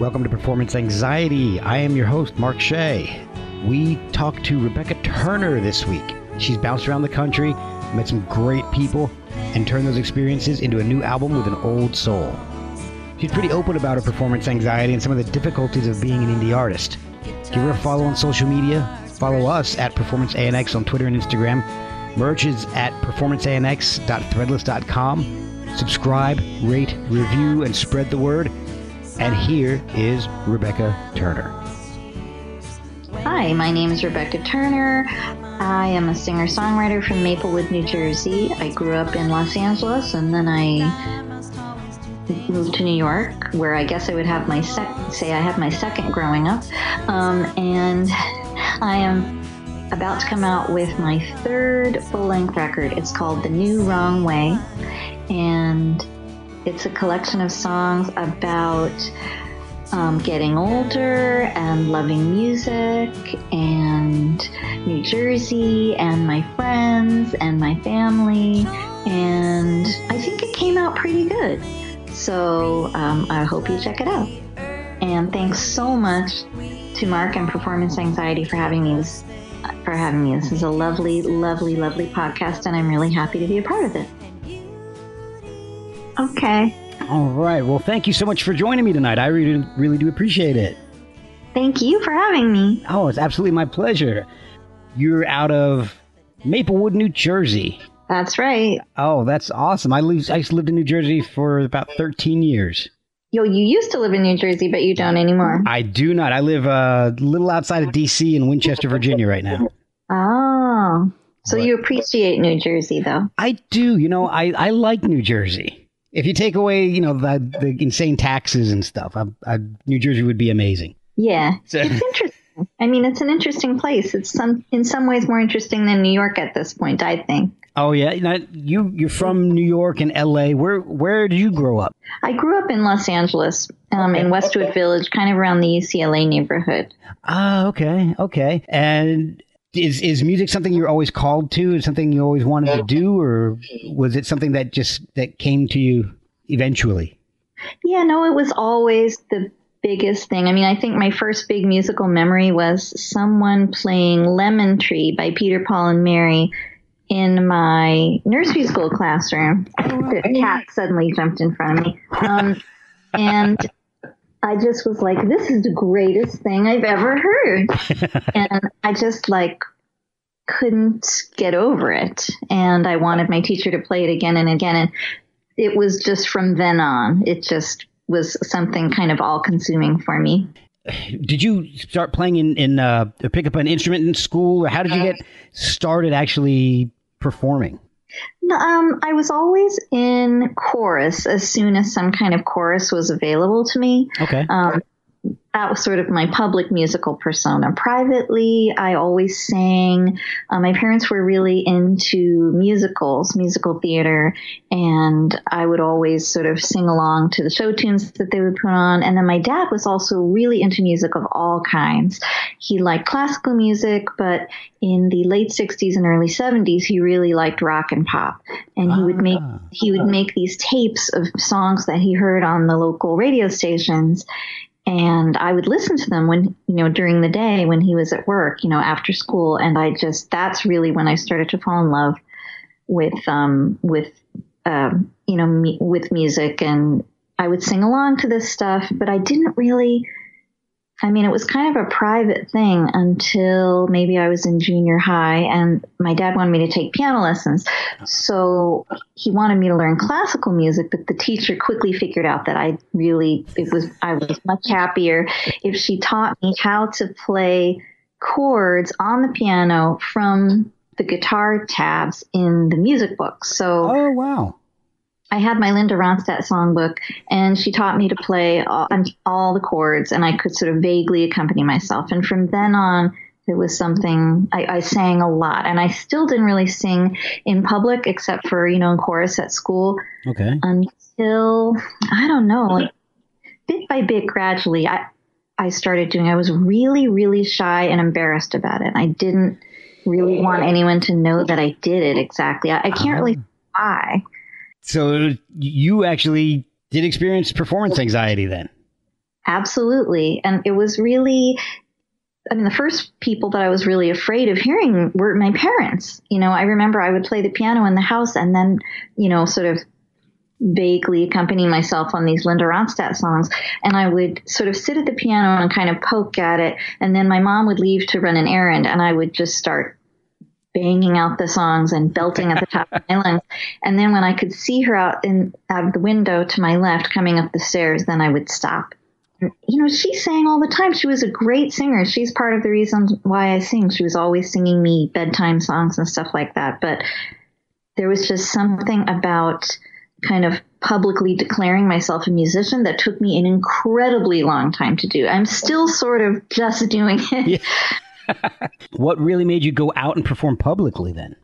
Welcome to Performance Anxiety. I am your host, Mark Shea. We talked to Rebecca Turner this week. She's bounced around the country, met some great people, and turned those experiences into a new album with an old soul. She's pretty open about her performance anxiety and some of the difficulties of being an indie artist. Give her a follow on social media. Follow us at PerformanceANX on Twitter and Instagram. Merch is at performanceanx.threadless.com. Subscribe, rate, review, and spread the word. And here is Rebecca Turner. Hi, my name is Rebecca Turner. I am a singer-songwriter from Maplewood, New Jersey. I grew up in Los Angeles, and then I moved to New York, where I guess I would have my second growing up. And I am about to come out with my third full-length record. It's called The New Wrong Way, and it's a collection of songs about getting older and loving music and New Jersey and my friends and my family, and I think it came out pretty good. So I hope you check it out. And thanks so much to Mark and Performance Anxiety for having me. This is a lovely, lovely, lovely podcast, and I'm really happy to be a part of it. Okay. All right. Well, thank you so much for joining me tonight. I really, really do appreciate it. Thank you for having me. Oh, it's absolutely my pleasure. You're out of Maplewood, New Jersey. That's right. Oh, that's awesome. I used to live in New Jersey for about 13 years. You used to live in New Jersey, but you don't anymore. I do not. I live a little outside of D.C. in Winchester, Virginia right now. Oh, so you appreciate New Jersey, though. I do. I like New Jersey. If you take away, the insane taxes and stuff, New Jersey would be amazing. Yeah, it's interesting. I mean, it's an interesting place. It's in some ways more interesting than New York at this point, I think. Oh, yeah. You're from New York and L.A. Where did you grow up? I grew up in Los Angeles, in Westwood Village, kind of around the UCLA neighborhood. Ah, okay. Okay. And is music something you're always called to? Is something you always wanted to do? Or was it something that came to you eventually? Yeah, no, it was always the biggest thing. I mean, I think my first big musical memory was someone playing Lemon Tree by Peter, Paul, and Mary in my nursery school classroom. The cat suddenly jumped in front of me. And I just was like, this is the greatest thing I've ever heard. And I just couldn't get over it. And I wanted my teacher to play it again and again. And it was just from then on, it just was something kind of all consuming for me. Did you start playing pick up an instrument in school, or how did you get started actually performing? I was always in chorus as soon as some kind of chorus was available to me. Okay. That was sort of my public musical persona. Privately, I always sang. My parents were really into musicals, musical theater, and I would always sort of sing along to the show tunes that they would put on. And then my dad was also really into music of all kinds. He liked classical music, but in the late 60s and early 70s, he really liked rock and pop. And he would make these tapes of songs that he heard on the local radio stations. And I would listen to them when, during the day when he was at work, after school. And that's really when I started to fall in love with music. And I would sing along to this stuff, but I didn't really, it was kind of a private thing until maybe I was in junior high, and my dad wanted me to take piano lessons. So he wanted me to learn classical music, but the teacher quickly figured out that I was much happier if she taught me how to play chords on the piano from the guitar tabs in the music book. So, oh, wow. I had my Linda Ronstadt songbook, and she taught me to play all the chords, and I could sort of vaguely accompany myself. And from then on, it was something I sang a lot, and I still didn't really sing in public except for, in chorus at school. Okay. Until, I don't know, bit by bit, gradually, I started doing. I was really, really shy and embarrassed about it. I didn't really want anyone to know that I did it exactly. I can't really lie. So you actually did experience performance anxiety then? Absolutely. And it was really, I mean, the first people that I was really afraid of hearing were my parents. I remember I would play the piano in the house and then, sort of vaguely accompany myself on these Linda Ronstadt songs. And I would sort of sit at the piano and kind of poke at it. And then my mom would leave to run an errand and I would just start banging out the songs and belting at the top of my lungs. And then when I could see her out of the window to my left coming up the stairs, then I would stop. She sang all the time. She was a great singer. She's part of the reason why I sing. She was always singing me bedtime songs and stuff like that. But there was just something about kind of publicly declaring myself a musician that took me an incredibly long time to do. I'm still sort of just doing it. Yeah. What really made you go out and perform publicly then?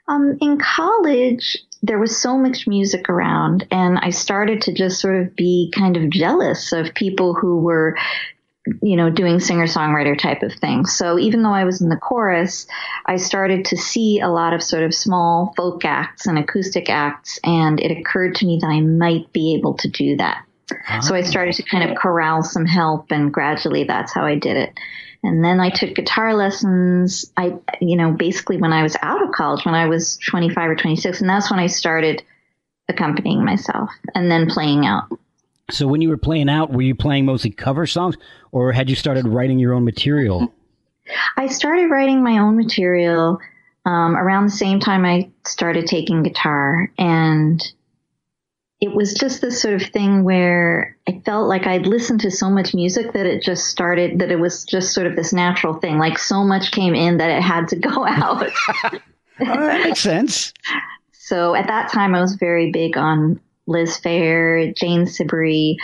In college, there was so much music around, and I started to just sort of be kind of jealous of people who were, doing singer-songwriter type of things. So even though I was in the chorus, I started to see a lot of sort of small folk acts and acoustic acts, and it occurred to me that I might be able to do that. Oh. So I started to kind of corral some help, and gradually that's how I did it. And then I took guitar lessons, basically when I was out of college, when I was 25 or 26. And that's when I started accompanying myself and then playing out. So when you were playing out, were you playing mostly cover songs or had you started writing your own material? I started writing my own material around the same time I started taking guitar. And it was just this sort of thing where I felt like I'd listened to so much music that it was just sort of this natural thing. Like so much came in that it had to go out. That makes sense. So at that time, I was very big on Liz Phair, Jane Siberry.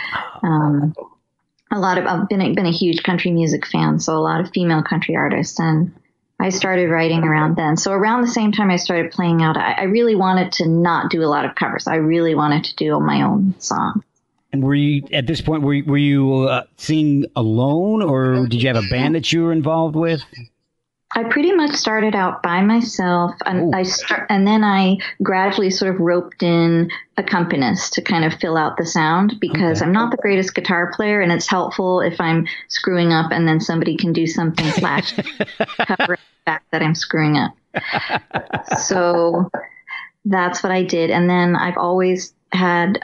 I've been a huge country music fan, so a lot of female country artists, and I started writing around then. So around the same time I started playing out, I really wanted to not do a lot of covers. I really wanted to do my own song. And were you, at this point, were you singing alone, or did you have a band that you were involved with? I pretty much started out by myself, and and then I gradually sort of roped in accompanists to kind of fill out the sound, because I'm not the greatest guitar player, and it's helpful if I'm screwing up and then somebody can do something flash cover the fact that I'm screwing up. So that's what I did. And then I've always had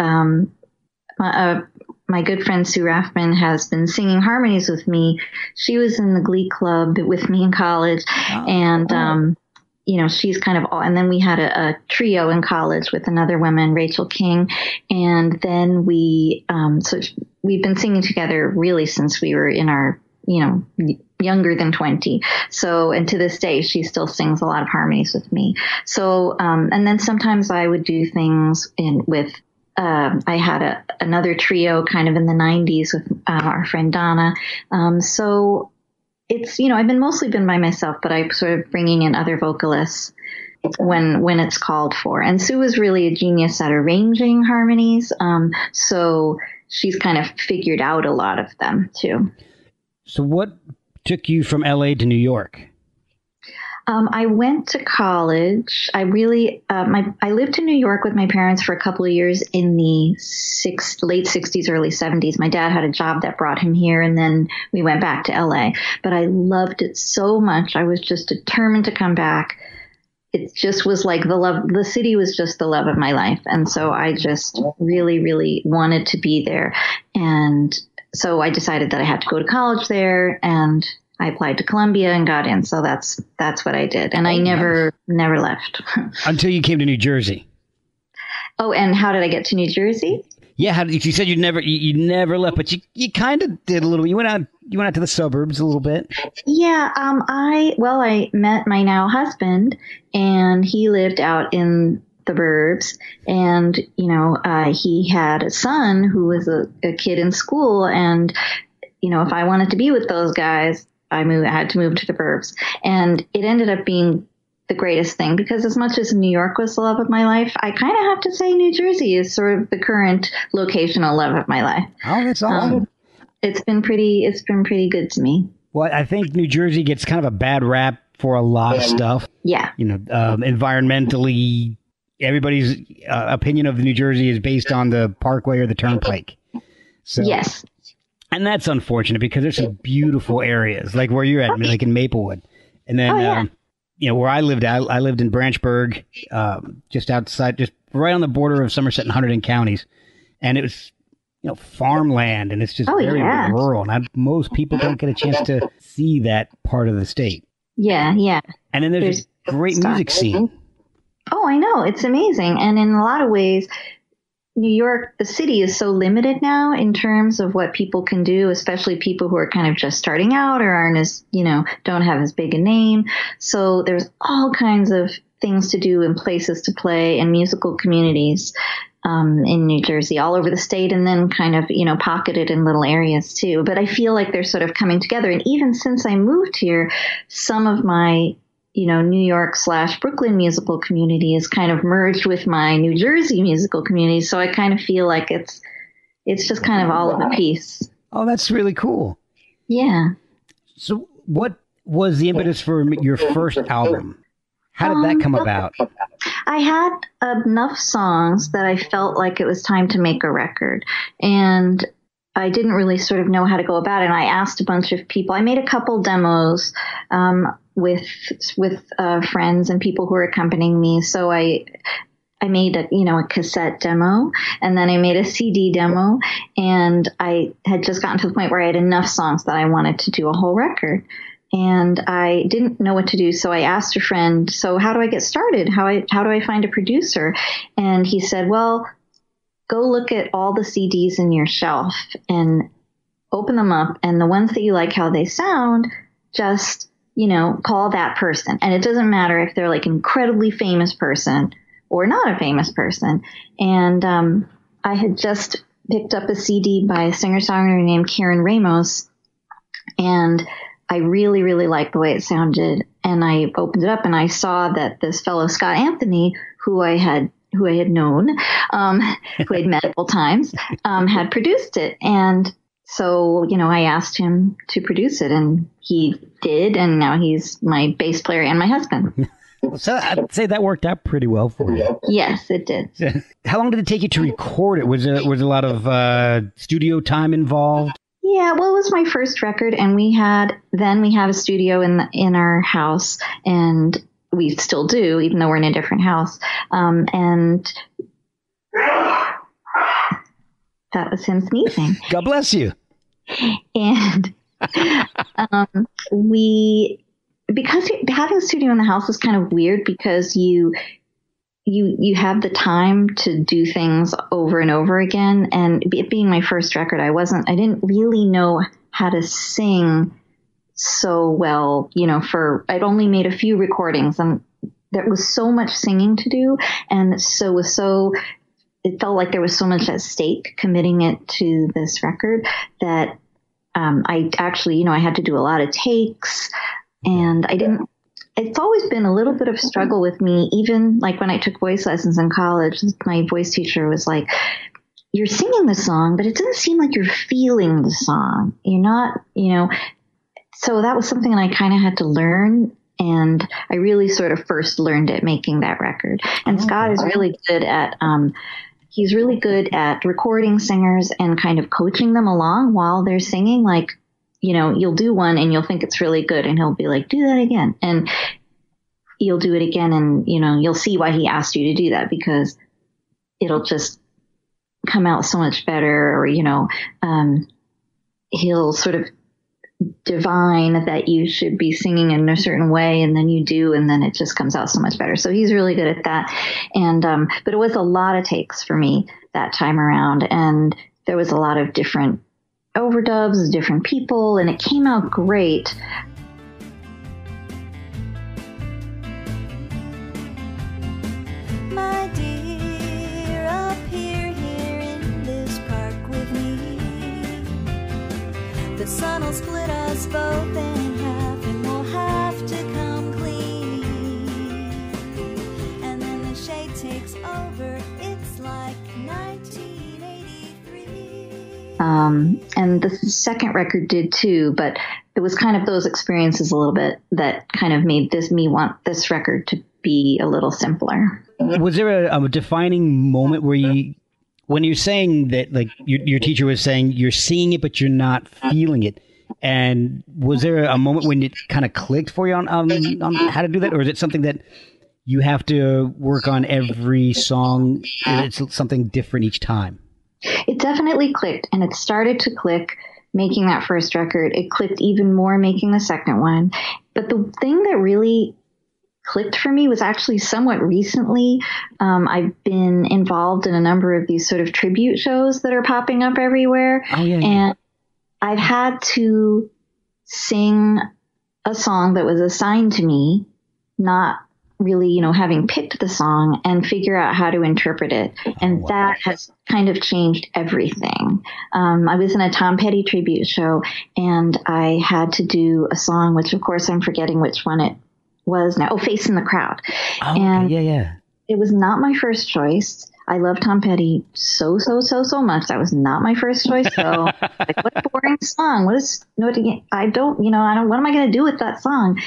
my good friend Sue Raffman has been singing harmonies with me. She was in the Glee Club with me in college. And, she's kind of, and then we had a trio in college with another woman, Rachel King. And then we've been singing together really since we were in our, younger than 20. So, and to this day, she still sings a lot of harmonies with me. So, and then sometimes I would do things I had another trio kind of in the 90s with our friend Donna. So it's, I've mostly been by myself, but I'm sort of bringing in other vocalists when it's called for. And Sue is really a genius at arranging harmonies. So she's kind of figured out a lot of them too. So what took you from LA to New York? I went to college. I lived in New York with my parents for a couple of years in the late 60s, early 70s. My dad had a job that brought him here, and then we went back to LA. But I loved it so much. I was just determined to come back. It just was like the city was just the love of my life. And so I just really, really wanted to be there. And so I decided that I had to go to college there, and I applied to Columbia and got in. So that's what I did. And I never left. Until you came to New Jersey. Oh, and how did I get to New Jersey? Yeah, you said you never left, but you kind of did a little. You went out to the suburbs a little bit. Yeah, I met my now husband, and he lived out in the burbs, and he had a son who was a kid in school, and if I wanted to be with those guys, I had to move to the burbs. And it ended up being the greatest thing, because as much as New York was the love of my life, I kind of have to say New Jersey is sort of the current locational love of my life. Oh, that's awesome. It's been pretty good to me. Well, I think New Jersey gets kind of a bad rap for a lot of stuff. Yeah. Environmentally, everybody's opinion of New Jersey is based on the Parkway or the Turnpike. So, yes. And that's unfortunate because there's some beautiful areas like where you're at, I mean, like in Maplewood. And then, where I lived in Branchburg, just outside, just right on the border of Somerset and Hunterdon counties. And it was, farmland, and it's just very rural. And most people don't get a chance to see that part of the state. Yeah, yeah. And then there's a great music scene. Oh, I know. It's amazing. And in a lot of ways, New York, the city is so limited now in terms of what people can do, especially people who are kind of just starting out or aren't as, don't have as big a name. So there's all kinds of things to do and places to play and musical communities in New Jersey, all over the state, and then kind of, pocketed in little areas too. But I feel like they're sort of coming together. And even since I moved here, some of my New York / Brooklyn musical community is kind of merged with my New Jersey musical community. So I kind of feel like it's just kind of all of a piece. Oh, that's really cool. Yeah. So what was the impetus for your first album? How did that come about? I had enough songs that I felt like it was time to make a record. And I didn't really sort of know how to go about it. And I asked a bunch of people. I made a couple demos with friends and people who were accompanying me. So I made a cassette demo, and then I made a CD demo, and I had just gotten to the point where I had enough songs that I wanted to do a whole record. And I didn't know what to do. So I asked a friend, so how do I get started? How do I find a producer? And he said, well, go look at all the CDs in your shelf and open them up. And the ones that you like how they sound, just, call that person. And it doesn't matter if they're like an incredibly famous person or not a famous person. And I had just picked up a CD by a singer-songwriter named Karen Ramos. And I really, really liked the way it sounded. And I opened it up and I saw that this fellow, Scott Anthony, who I had known, who I'd met multiple times, had produced it. And so, I asked him to produce it, and he did. And now he's my bass player and my husband. So I'd say that worked out pretty well for you. Yes, it did. How long did it take you to record it? Was there a lot of studio time involved? Yeah, well, it was my first record, and we have a studio in our house, and we still do, even though we're in a different house. And that was him sneezing. God bless you. And because having a studio in the house is kind of weird, because you have the time to do things over and over again. And it being my first record, I didn't really know how to sing so well, I'd only made a few recordings, and there was so much singing to do. And it felt like there was so much at stake committing it to this record that, I actually, I had to do a lot of takes, and it's always been a little bit of a struggle with me. Even like when I took voice lessons in college, my voice teacher was like, you're singing the song, but it doesn't seem like you're feeling the song. You're not, So that was something that I kind of had to learn, and I really sort of first learned it making that record. And Scott is really good at he's really good at recording singers and kind of coaching them along while they're singing. Like, you'll do one and you'll think it's really good, and he'll be like, do that again, and you'll do it again, and you'll see why he asked you to do that, because it'll just come out so much better. Or he'll sort of divine that you should be singing in a certain way, and then you do, and then it just comes out so much better. So he's really good at that. And but it was a lot of takes for me that time around, and there was a lot of different overdubs, different people, and it came out great. My dear, appear here in this park with me. The sun will split us both in half, and we'll have to come clean. And then the shade takes over. It's like 1983. And the second record did too, but it was kind of those experiences a little bit that kind of made me want this record to be a little simpler. Was there a defining moment where when you're saying that, like your teacher was saying, you're seeing it, but you're not feeling it. And was there a moment when it kind of clicked for you on how to do that? Or is it something that you have to work on every song? It's something different each time? It definitely clicked, and it started to click making that first record. It clicked even more making the second one. But the thing that really clicked for me was actually somewhat recently. I've been involved in a number of these sort of tribute shows that are popping up everywhere. Oh, yeah. And I've had to sing a song that was assigned to me, not really, having picked the song, and figure out how to interpret it. And that has kind of changed everything. I was in a Tom Petty tribute show, and I had to do a song, which of course I'm forgetting which one it was now. Oh, Face in the Crowd. Oh, and okay. Yeah. It was not my first choice. I love Tom Petty so much. That was not my first choice. So, like, what a boring song. What am I going to do with that song?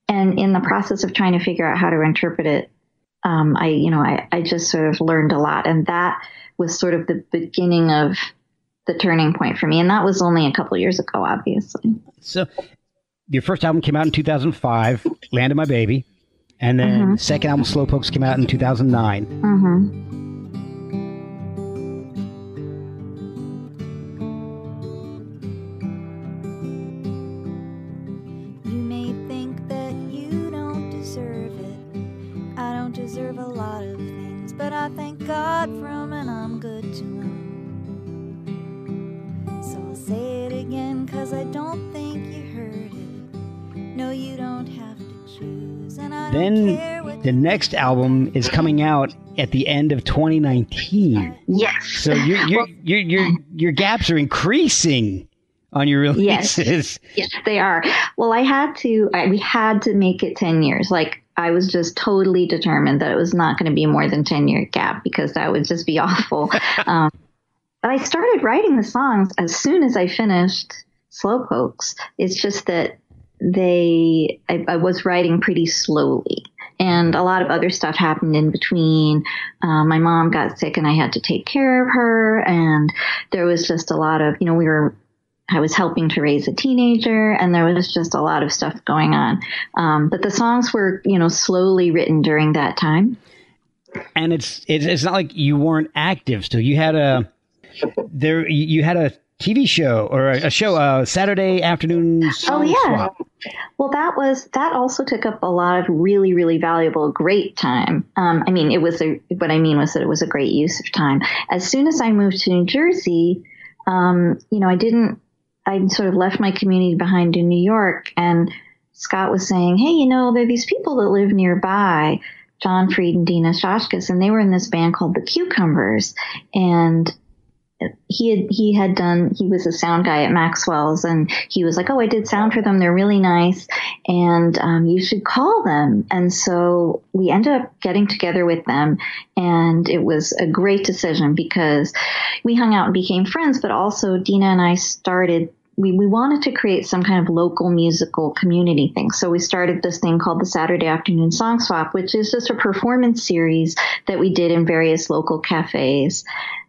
And in the process of trying to figure out how to interpret it, I just sort of learned a lot. And that was sort of the beginning of the turning point for me. And that was only a couple years ago, obviously. So your first album came out in 2005, Land of My Baby. And then the second album, Slowpokes, came out in 2009. Mm-hmm. Deserve a lot of things, but I thank God for 'em and I'm good to know. So I'll say it again, 'cause I don't think you heard it. No, you don't have to choose, and I don't care what the next album is coming out at the end of 2019. Yes. So your gaps are increasing on your releases. Yes, they are. Well, we had to make it 10 years. Like, I was just totally determined that it was not going to be a more than 10-year gap, because that would just be awful. But I started writing the songs as soon as I finished Slowpokes. It's just that I was writing pretty slowly. And a lot of other stuff happened in between. My mom got sick and I had to take care of her. And there was just a lot of, I was helping to raise a teenager, and there was just a lot of stuff going on. But the songs were, slowly written during that time. And it's not like you weren't active still. You had a TV show or a show, Saturday afternoon song swap. Well, that also took up a lot of really, really valuable, great time. What I mean was that it was a great use of time. As soon as I moved to New Jersey, I sort of left my community behind in New York, and Scott was saying, hey, there are these people that live nearby, John Fried and Dina Shashkas, and they were in this band called the Cucumbers. And he was a sound guy at Maxwell's, and he was like, oh, I did sound for them. They're really nice. And you should call them. And so we ended up getting together with them, and it was a great decision because we hung out and became friends, but also Dina and I we wanted to create some kind of local musical community thing. So we started this thing called the Saturday Afternoon Song Swap, which is just a performance series that we did in various local cafes.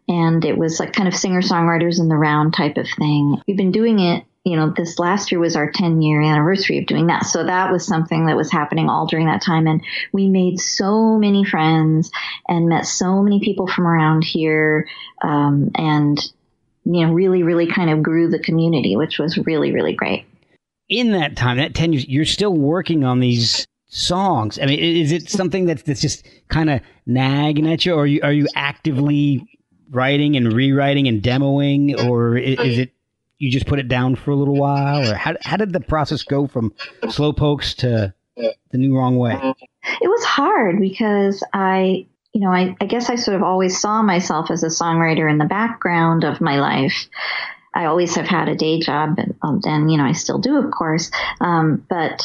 And it was like kind of singer-songwriters in the round type of thing. We've been doing it, this last year was our 10-year anniversary of doing that. So that was something that was happening all during that time. And we made so many friends and met so many people from around here. And really, really kind of grew the community, which was really, really great. In that time, that 10 years, you're still working on these songs. I mean, is it something that's just kind of nagging at you, or are you actively writing and rewriting and demoing, or is it you just put it down for a little while? Or how did the process go from Slowpokes to The New Wrong Way? It was hard because I guess I sort of always saw myself as a songwriter in the background of my life. I always have had a day job, and I still do, of course. But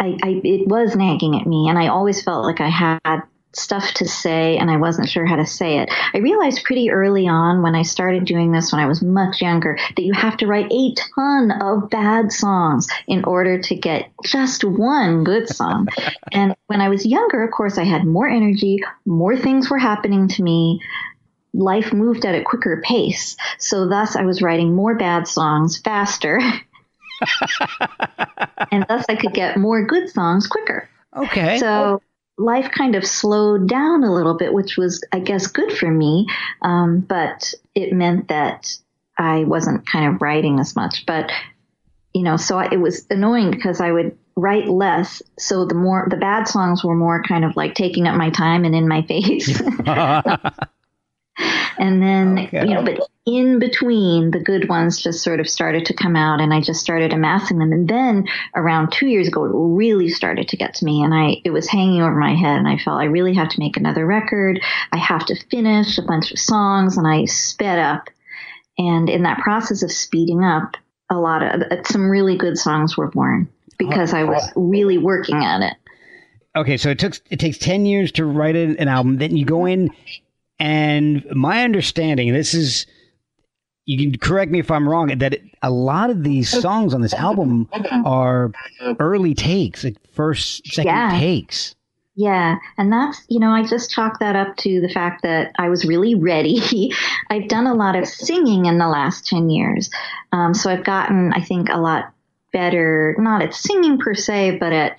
it was nagging at me, and I always felt like I had stuff to say, and I wasn't sure how to say it. I realized pretty early on when I started doing this, when I was much younger, that you have to write a ton of bad songs in order to get just one good song. And when I was younger, of course, I had more energy, more things were happening to me. life moved at a quicker pace. So thus I was writing more bad songs faster. And thus I could get more good songs quicker. Okay. So life kind of slowed down a little bit, which was, I guess, good for me. But it meant that I wasn't kind of writing as much. But, so it was annoying because I would write less. So the bad songs were more kind of like taking up my time and in my face. And then, but in between, the good ones just sort of started to come out, and I just started amassing them. And then around 2 years ago, it really started to get to me, and it was hanging over my head, and I felt I really have to make another record. I have to finish a bunch of songs, and I sped up. And in that process of speeding up, some really good songs were born because I was really working at it. Okay, so it takes 10 years to write an album. Then you go in. And my understanding, you can correct me if I'm wrong, that a lot of these songs on this album are early takes, like second takes. Yeah. And that's, I just chalk that up to the fact that I was really ready. I've done a lot of singing in the last 10 years. So I've gotten, I think, a lot better, not at singing per se, but at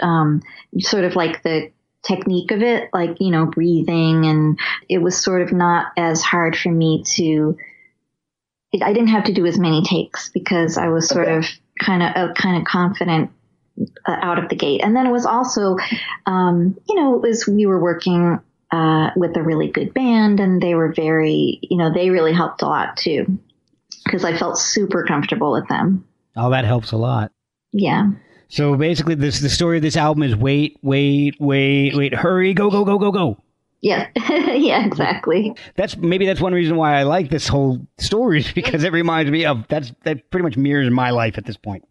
sort of like the technique of it, like, breathing. And it was sort of not as hard for me I didn't have to do as many takes because I was sort of kind of confident out of the gate. And then it was also, we were working with a really good band, and they were very, they really helped a lot too, because I felt super comfortable with them. Oh, that helps a lot. Yeah. So basically, the story of this album is wait, hurry, go. Yeah, yeah, exactly. That's one reason why I like this whole story, is because it reminds me of that pretty much mirrors my life at this point.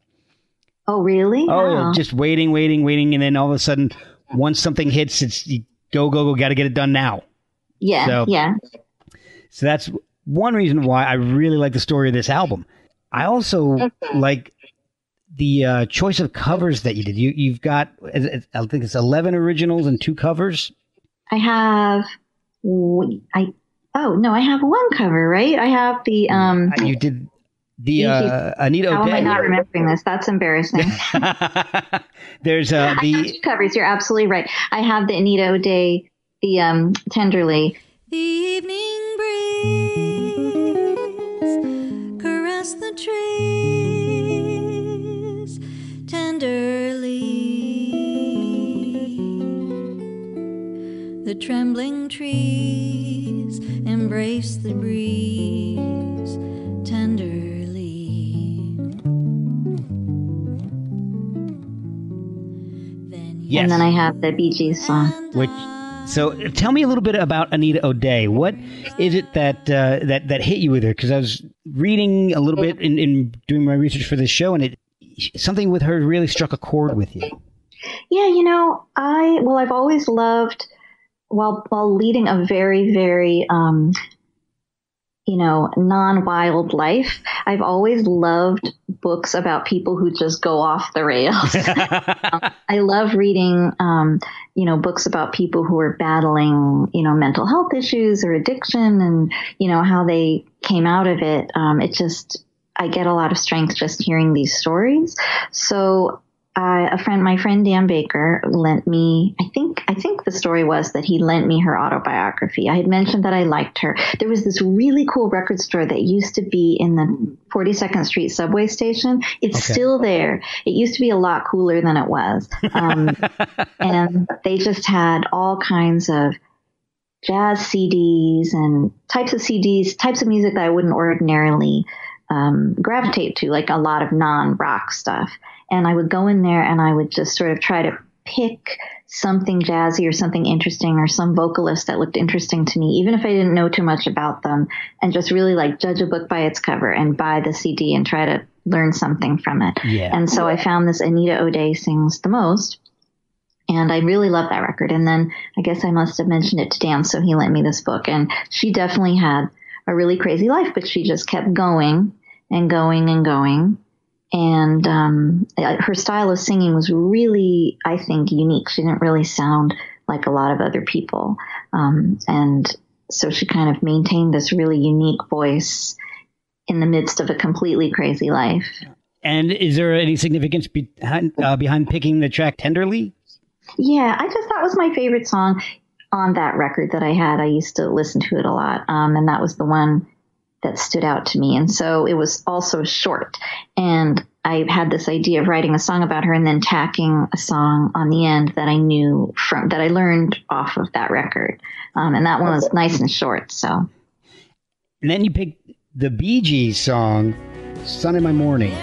Oh, really? Oh, yeah, just waiting, and then all of a sudden, once something hits, it's go, got to get it done now. Yeah, yeah. So that's one reason why I really like the story of this album. I also like the choice of covers that you did. You've got, I think it's 11 originals and 2 covers. I have, I have one cover, right? I have the, you did the Anita O'Day. How am I not remembering this? That's embarrassing. There's I have 2 covers. You're absolutely right. I have the Anita O'Day, the Tenderly. The evening breeze caress the trees tenderly. The trembling trees embrace the breeze tenderly. Yes. And then I have the Bee Gees song. So tell me a little bit about Anita O'Day. What is it that hit you with her? Because I was reading a little bit in doing my research for this show, and something with her really struck a chord with you. Yeah, I've always loved, while leading a very, very non-wild life, I've always loved books about people who just go off the rails. I love reading, books about people who are battling, mental health issues or addiction, and, how they came out of it. I get a lot of strength just hearing these stories. So my friend Dan Baker lent me, I think the story was that he lent me her autobiography. I had mentioned that I liked her. There was this really cool record store that used to be in the 42nd Street subway station. It's still there. It used to be a lot cooler than it was. And they just had all kinds of jazz CDs and types of music that I wouldn't ordinarily gravitate to, like a lot of non-rock stuff. And I would go in there and I would just sort of try to pick something jazzy or something interesting or some vocalist that looked interesting to me, even if I didn't know too much about them, and just really like judge a book by its cover and buy the CD and try to learn something from it. Yeah. And so I found this Anita O'Day Sings the Most, and I really loved that record. And then I guess I must have mentioned it to Dan, so he lent me this book. And she definitely had a really crazy life, but she just kept going and going and going. And her style of singing was really, I think, unique. She didn't really sound like a lot of other people. And so she kind of maintained this really unique voice in the midst of a completely crazy life. And is there any significance behind picking the track Tenderly? Yeah, that was my favorite song on that record that I had. I used to listen to it a lot, and that was the one that stood out to me. And so it was also short. And I had this idea of writing a song about her and then tacking a song on the end that I knew that I learned off of that record. And that one was nice and short. So. And then you picked the Bee Gees song, Sun in My Morning.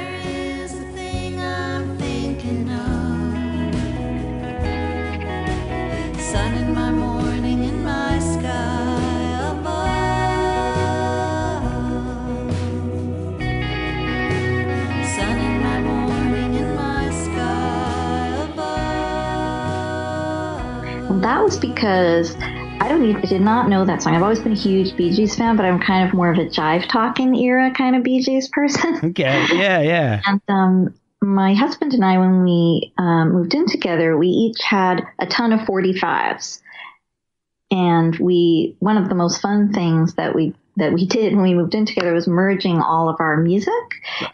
That was because I did not know that song. I've always been a huge Bee Gees fan, but I'm kind of more of a jive talking era kind of Bee Gees person. Okay, yeah. And my husband and I, when we moved in together, we each had a ton of 45s. And one of the most fun things that we did when we moved in together was merging all of our music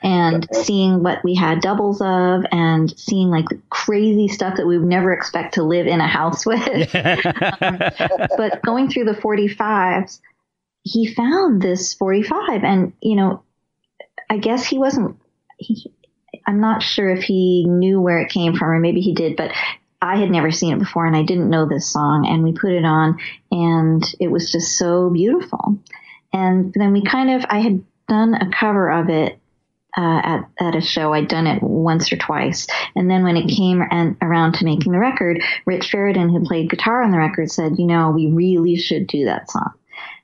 and seeing what we had doubles of and seeing like the crazy stuff that we would never expect to live in a house with. But going through the 45s, he found this 45 and, I guess I'm not sure if he knew where it came from or maybe he did, but I had never seen it before and I didn't know this song, and we put it on and it was just so beautiful. And then I had done a cover of it at a show. I'd done it once or twice. And then when it came around to making the record, Rich Sheridan, who played guitar on the record, said, we really should do that song.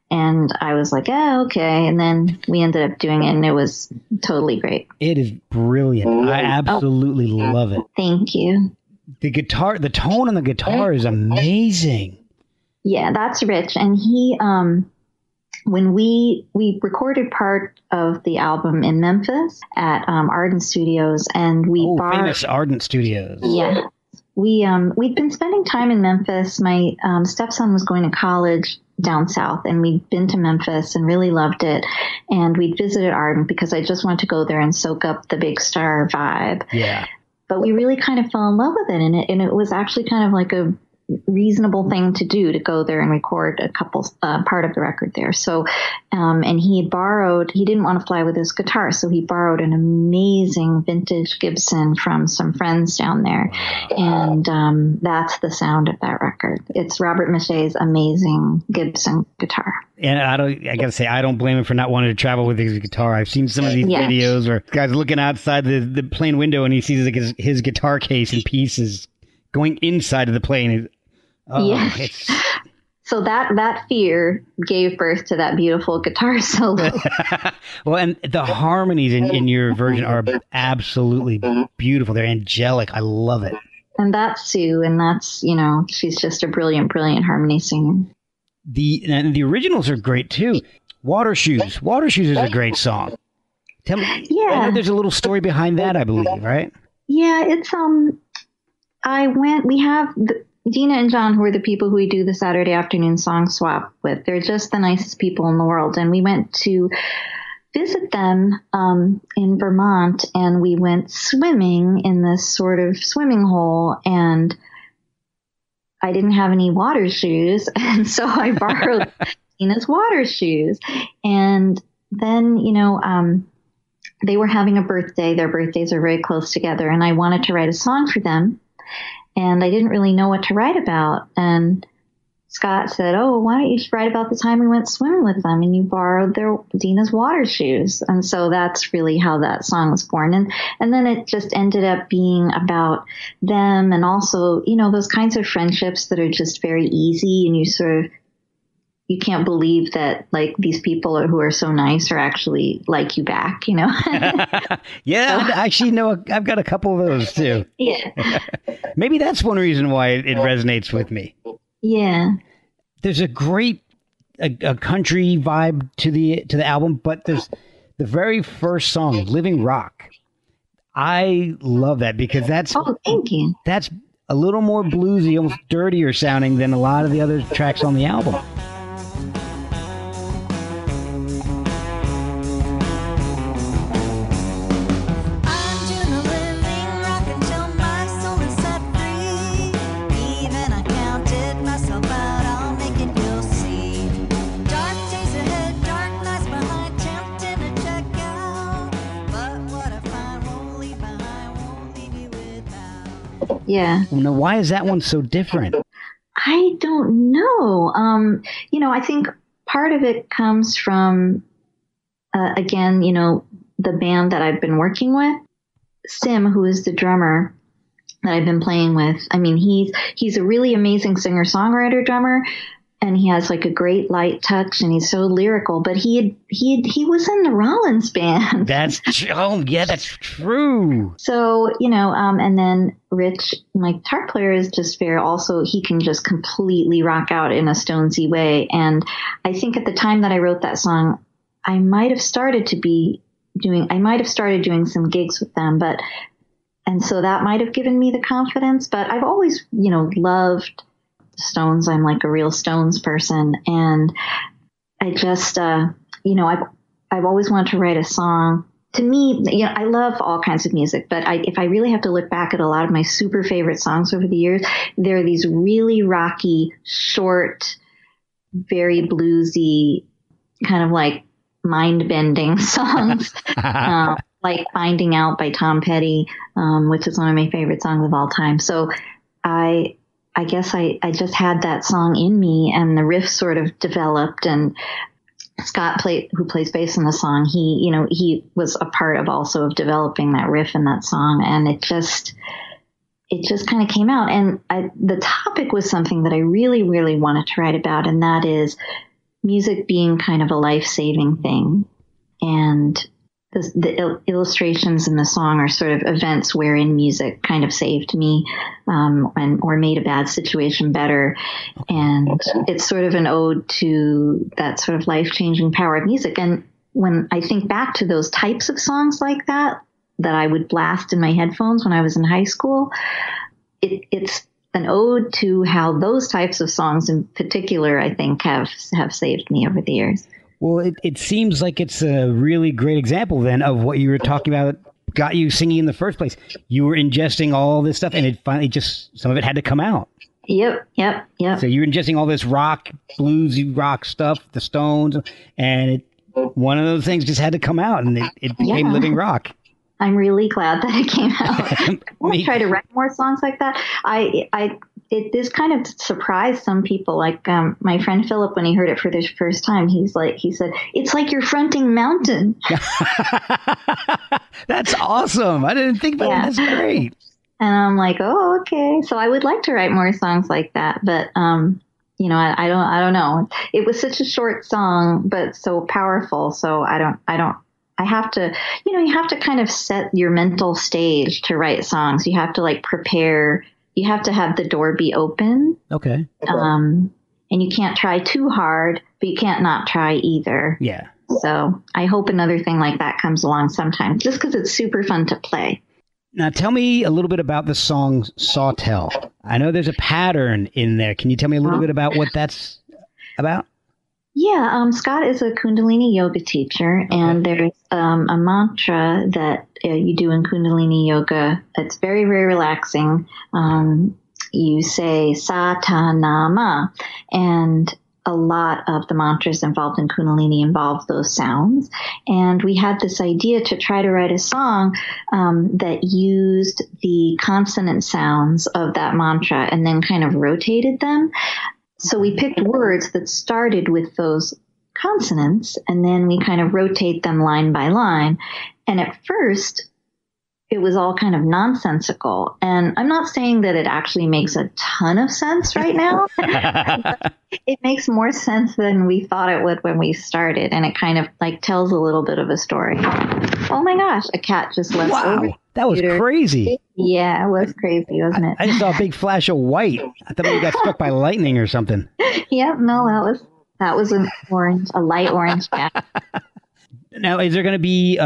And I was like, oh, okay. And then we ended up doing it, and it was totally great. It is brilliant. I absolutely love it. Thank you. The tone on the guitar is amazing. Yeah, that's Rich. And he, when we recorded part of the album in Memphis at Ardent Studios, and famous Ardent Studios. Yeah. We'd been spending time in Memphis. My stepson was going to college down south, and we'd been to Memphis and really loved it. And we'd visited Ardent because I just wanted to go there and soak up the Big Star vibe. Yeah. But we really kind of fell in love with it, and it was actually kind of like a reasonable thing to do, to go there and record a couple part of the record there. So, and he didn't want to fly with his guitar, so he borrowed an amazing vintage Gibson from some friends down there, and that's the sound of that record. It's Robert Maché's amazing Gibson guitar. And I gotta say, I don't blame him for not wanting to travel with his guitar. I've seen some of these videos where guys looking outside the plane window and he sees like his guitar case in pieces going inside of the plane. So that fear gave birth to that beautiful guitar solo. Well, and the harmonies in your version are absolutely beautiful. They're angelic. I love it. And that's Sue, and that's, she's just a brilliant, brilliant harmony singer. And the originals are great too. Water Shoes. Water Shoes is a great song. Tell me. Yeah. I know there's a little story behind that, I believe, right? Yeah, it's we have Dina and John, who are the people who we do the Saturday afternoon song swap with. They're just the nicest people in the world. And we went to visit them in Vermont, and we went swimming in this sort of swimming hole, and I didn't have any water shoes, and so I borrowed Dina's water shoes. And then, they were having a birthday. Their birthdays are very close together, and I wanted to write a song for them. And I didn't really know what to write about. And Scott said, oh, why don't you just write about the time we went swimming with them and you borrowed Dina's water shoes. And so that's really how that song was born. And then it just ended up being about them, and also, those kinds of friendships that are just very easy, and you can't believe that like these people who are so nice are actually like you back, Yeah, actually, no, I've got a couple of those too. Yeah. Maybe that's one reason why it resonates with me. Yeah. There's a great a country vibe to the album, but there's the very first song, Living Rock. I love that because that's thank you. That's a little more bluesy, almost dirtier sounding than a lot of the other tracks on the album. Yeah. Now, why is that one so different? I don't know. I think part of it comes from, again, the band that I've been working with. Sim, who is the drummer that I've been playing with. I mean, he's a really amazing singer-songwriter drummer, and he has like a great light touch, and he's so lyrical. But he was in the Rollins band. That's true. So and then Rich, my guitar player, is just he can just completely rock out in a Stonesy way. And I think at the time that I wrote that song, I might have started doing some gigs with them, and so that might have given me the confidence. But I've always, loved Stones. I'm like a real Stones person, and I just, I've always wanted to write a song. To me, I love all kinds of music, but if I really have to look back at a lot of my super favorite songs over the years, there are these really rocky, short, very bluesy, kind of like mind-bending songs, like Finding Out by Tom Petty, which is one of my favorite songs of all time. So I guess I just had that song in me, and the riff sort of developed, and Scott who plays bass in the song, he was a part of also of developing that riff in that song, and it just kind of came out. And the topic was something that I really, really wanted to write about, and that is music being kind of a life-saving thing. And the illustrations in the song are sort of events wherein music kind of saved me, or made a bad situation better. And it's sort of an ode to that sort of life-changing power of music. And when I think back to those types of songs like that I would blast in my headphones when I was in high school, it's an ode to how those types of songs in particular, I think, have saved me over the years. Well, it seems like it's a really great example then of what you were talking about, got you singing in the first place. You were ingesting all this stuff, and it finally some of it had to come out. Yep. So you're ingesting all this rock, bluesy rock stuff, the Stones, and one of those things just had to come out, and it became living rock. I'm really glad that it came out. I'll try to write more songs like that. This kind of surprised some people. Like my friend Philip, when he heard it for the first time, he said, "It's like you're fronting Mountain." That's awesome. I didn't think about that. That's great. And I'm like, oh, okay. So I would like to write more songs like that, but I don't know. It was such a short song, but so powerful. So I have to, you have to kind of set your mental stage to write songs. You have to like prepare. You have to have the door be open. Okay. And you can't try too hard, but you can't not try either. Yeah. So I hope another thing like that comes along sometime, just because it's super fun to play. Now tell me a little bit about the song Sawtell. I know there's a pattern in there. Can you tell me a little bit about what that's about? Yeah, Scott is a Kundalini yoga teacher, and there's a mantra that you do in Kundalini yoga. It's very, very relaxing. You say Satanama, and a lot of the mantras involved in Kundalini involve those sounds. And we had this idea to try to write a song that used the consonant sounds of that mantra and then kind of rotated them. So we picked words that started with those consonants, and then we kind of rotate them line by line. And at first, it was all kind of nonsensical. And I'm not saying that it actually makes a ton of sense right now. It makes more sense than we thought it would when we started. And it kind of like tells a little bit of a story. Oh my gosh, a cat just left over. That was crazy. Yeah, it was crazy, wasn't it? I just saw a big flash of white. I thought maybe got struck by lightning or something. Yep, no, that was an orange, a light orange cat. Now, is there going to be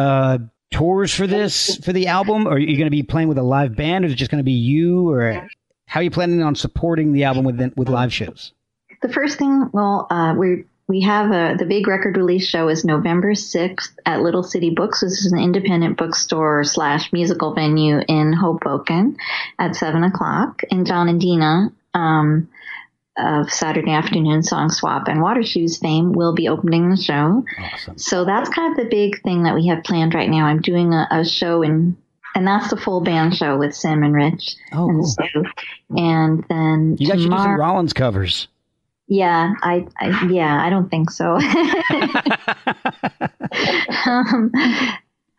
tours for the album, or are you going to be playing with a live band, or is it just going to be you, or how are you planning on supporting the album with live shows? The first thing, we have the big record release show is November 6th at Little City Books. This is an independent bookstore / musical venue in Hoboken at 7:00. And John and Dina of Saturday Afternoon Song Swap and Water Shoes fame will be opening the show. Awesome. So that's kind of the big thing that we have planned right now. I'm doing a show in And that's the full band show with Sim and Rich and cool. Sue. And then You guys should do some Rollins covers. Yeah, I don't think so.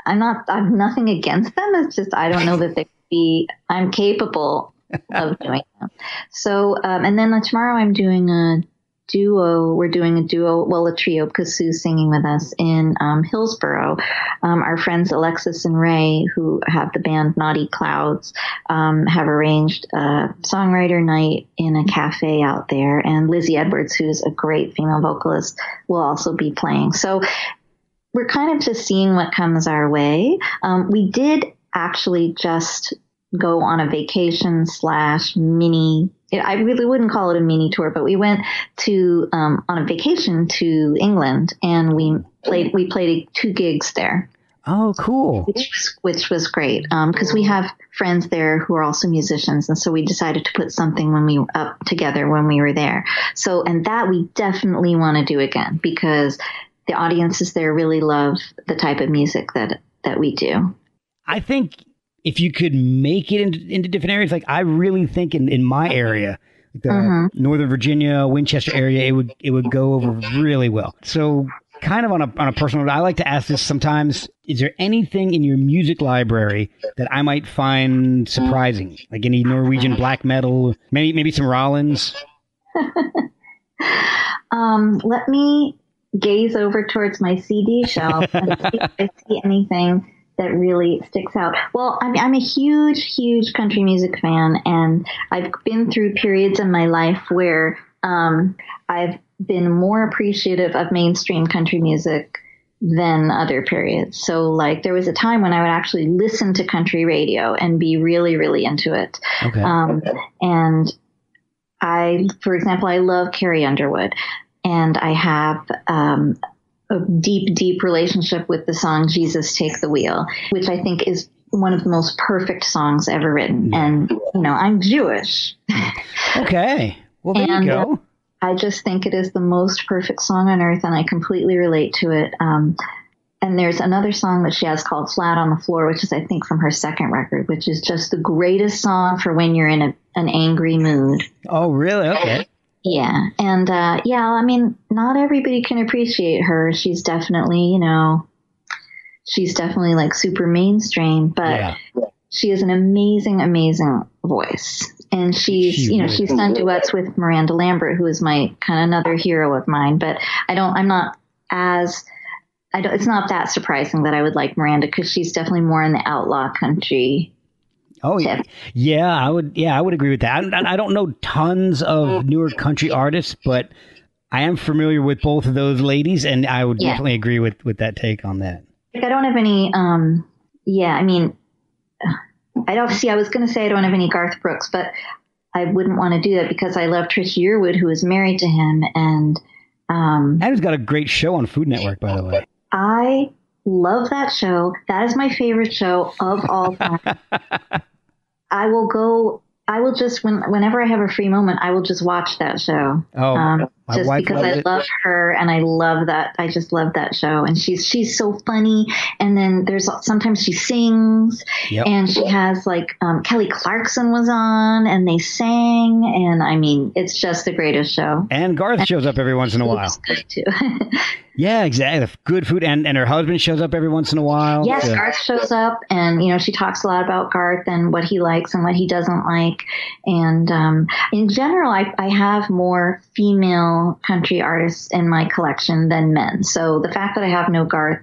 I'm nothing against them. It's just, I don't know that I'm capable of doing them. So, and then tomorrow I'm doing a duo. We're doing a duo, well, a trio, because Sue's singing with us in Hillsborough. Our friends Alexis and Ray, who have the band Naughty Clouds, have arranged a songwriter night in a cafe out there. And Lizzie Edwards, who's a great female vocalist, will also be playing. So we're kind of just seeing what comes our way. We did actually just go on a vacation / mini. I really wouldn't call it a mini tour, but we went to on a vacation to England, and we played 2 gigs there. Oh, cool! Which was great because we have friends there who are also musicians, and so we decided to put something up together when we were there. So, and that we definitely want to do again because the audiences there really love the type of music that we do. I think if you could make it into different areas, like I really think in my area, the Northern Virginia, Winchester area, it would go over really well. So kind of on a personal note, I like to ask this sometimes, is there anything in your music library that I might find surprising? Like any Norwegian black metal, maybe some Rollins? Let me gaze over towards my CD shelf and see if I see anything that really sticks out. Well, I'm a huge country music fan, and I've been through periods in my life where I've been more appreciative of mainstream country music than other periods. So like there was a time when I would actually listen to country radio and be really, really into it. Okay. And for example, I love Carrie Underwood, and I have a deep relationship with the song Jesus Take the Wheel, which I think is one of the most perfect songs ever written. And, I'm Jewish. Okay. Well, there you go. I just think it is the most perfect song on earth, and I completely relate to it. And there's another song that she has called Flat on the Floor, which is, I think, from her second record, which is just the greatest song for when you're in an angry mood. Oh, really? Okay. Yeah. And, I mean, not everybody can appreciate her. She's definitely, like super mainstream, but she has an amazing voice. And she's done duets with Miranda Lambert, who is my kind of another hero of mine, but it's not that surprising that I would like Miranda, because she's definitely more in the outlaw country. Oh, yeah, I would agree with that. I don't know tons of newer country artists, but I am familiar with both of those ladies, and I would definitely agree with that take on that. Like, I don't have any, I was going to say I don't have any Garth Brooks, but I wouldn't want to do that because I love Trish Yearwood, who is married to him, and Adam's got a great show on Food Network, by the way. I love that show. That is my favorite show of all time. Whenever I have a free moment, I will just watch that show. Oh, just because I love her, and I just love that show. And she's so funny. And then sometimes she sings, and she has like, Kelly Clarkson was on, and they sang. And I mean, it's just the greatest show. And Garth shows up every once in a while. Good too. Yeah, exactly. Good food. And her husband shows up every once in a while. Yes, so. Garth shows up, and, she talks a lot about Garth and what he likes and what he doesn't like. And in general, I have more female country artists in my collection than men. So the fact that I have no Garth,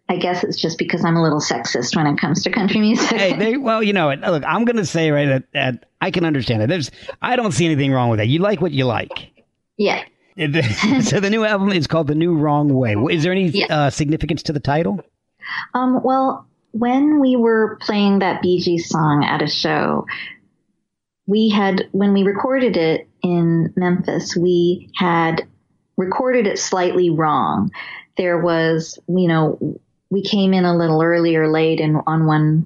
I guess it's just because I'm a little sexist when it comes to country music. Hey, look, I'm going to say that I can understand it. I don't see anything wrong with that. You like what you like. Yeah. So the new album is called The New Wrong Way. Is there any significance to the title? Well, when we were playing that Bee Gees song at a show, when we recorded it in Memphis, we had recorded it slightly wrong. There was, we came in a little early or late on one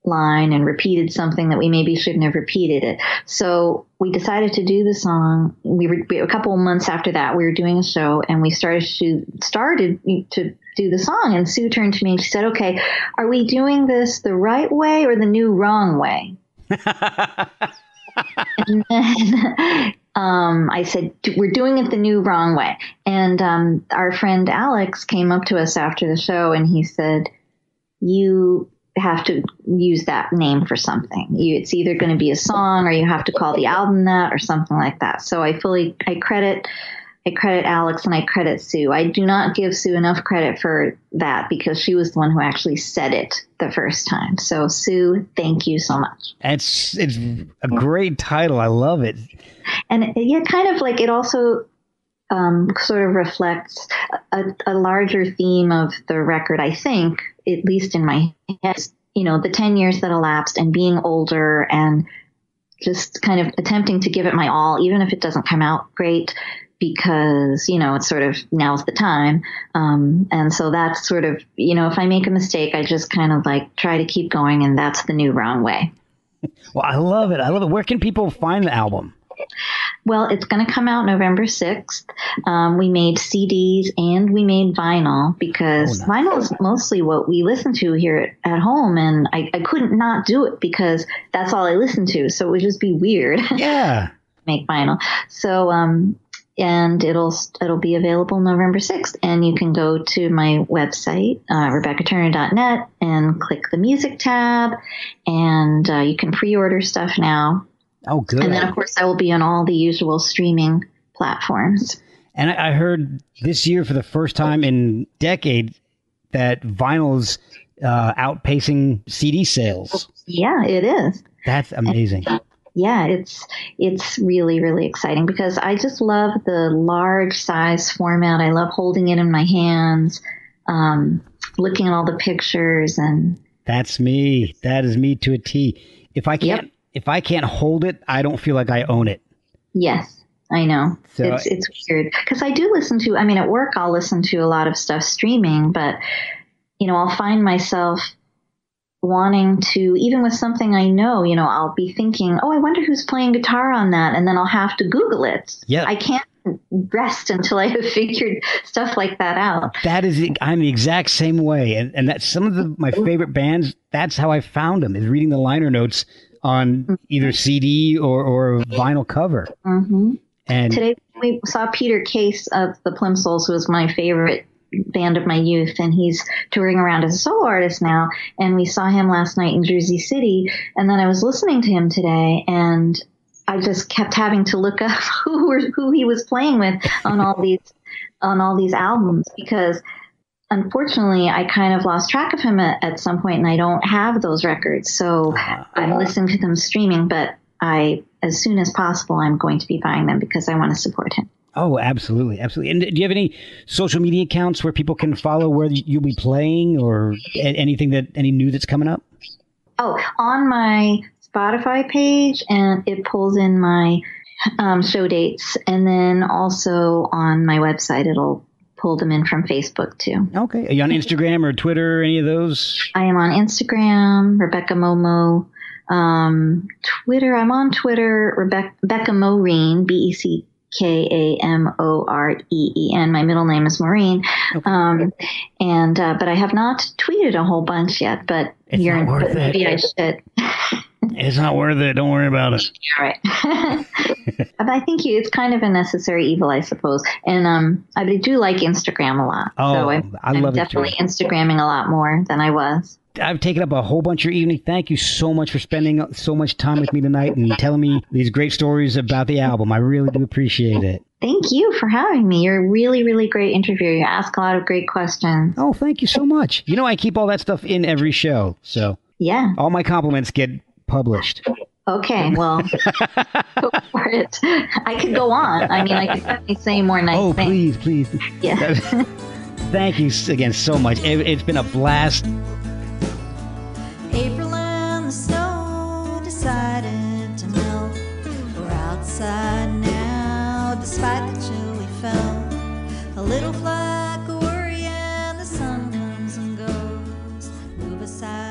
line and repeated something that we maybe shouldn't have repeated it. So we decided to do the song. A couple of months after that, we were doing a show, and we started to do the song. And Sue turned to me and she said, "Okay, are we doing this the right way or the new wrong way?" And then I said, "We're doing it the new wrong way." And our friend Alex came up to us after the show and he said, "You have to use that name for something. It's either going to be a song or you have to call the album that or something like that." So I credit Alex and I credit Sue. I do not give Sue enough credit for that because she was the one who actually said it the first time. So Sue, thank you so much. It's a great title. I love it. And yeah, kind of like it also sort of reflects a larger theme of the record, I think, at least in my head. You know, the 10 years that elapsed and being older and just kind of attempting to give it my all, even if it doesn't come out great, because, you know, it's sort of now's the time. And so that's sort of, you know, if I make a mistake, I just kind of like try to keep going, and that's the new wrong way. Well, I love it. I love it. Where can people find the album? Well, it's going to come out November 6th. We made CDs and we made vinyl because vinyl is mostly what we listen to here at home. And I couldn't not do it because that's all I listen to. So it would just be weird. Yeah. Make vinyl. So, and it'll be available November 6th. And you can go to my website, RebeccaTurner.net, and click the music tab. And you can pre-order stuff now. Oh, good. And then, of course, I will be on all the usual streaming platforms. And I heard this year for the first time in decades that vinyl's outpacing CD sales. Yeah, it is. That's amazing. Yeah, it's really, really exciting because I just love the large size format. I love holding it in my hands, looking at all the pictures. And that's me. That is me to a T. If I can't hold it, I don't feel like I own it. Yes, I know. So it's weird because I do listen to, I mean, at work, I'll listen to a lot of stuff streaming, but, you know, I'll find myself wanting to, even with something I know, you know, I'll be thinking, oh, I wonder who's playing guitar on that. And then I'll have to Google it. Yeah. I can't rest until I have figured stuff like that out. I'm the exact same way. And that's some of my favorite bands. That's how I found them, is reading the liner notes on either CD or vinyl cover. Mm-hmm. And today we saw Peter Case of the Plimsouls, who was my favorite band of my youth, and he's touring around as a solo artist now. And we saw him last night in Jersey City. And then I was listening to him today, and I just kept having to look up who he was playing with on all these albums, because unfortunately, I kind of lost track of him at some point, and I don't have those records. So I'm listening to them streaming, but as soon as possible, I'm going to be buying them because I want to support him. Oh, absolutely. Absolutely. And do you have any social media accounts where people can follow where you'll be playing or any new that's coming up? Oh, on my Spotify page, and it pulls in my show dates. And then also on my website, it'll pull them in from Facebook too. Okay. Are you on Instagram or Twitter, any of those? I am on Instagram, Rebecca Momo. Twitter, I'm on Twitter, Becca Maureen, BECKAMOREEN. My middle name is Maureen. Okay. But I have not tweeted a whole bunch yet, but maybe I should. It's not worth it. Don't worry about it. All right. But I think it's kind of a necessary evil, I suppose. And I do like Instagram a lot. Oh, so I'm definitely Instagramming a lot more than I was. I've taken up a whole bunch of your evening. Thank you so much for spending so much time with me tonight and telling me these great stories about the album. I really do appreciate it. Thank you for having me. You're a really, really great interviewer. You ask a lot of great questions. Oh, thank you so much. You know, I keep all that stuff in every show. So yeah, all my compliments get published. Okay, well, go for it. I could go on. I mean, I could definitely say more nice things. Oh, please. Yeah. Thank you again so much. It's been a blast. April and the snow decided to melt. We're outside now, despite the chill we felt. A little flag of worry and the sun comes and goes. Move aside.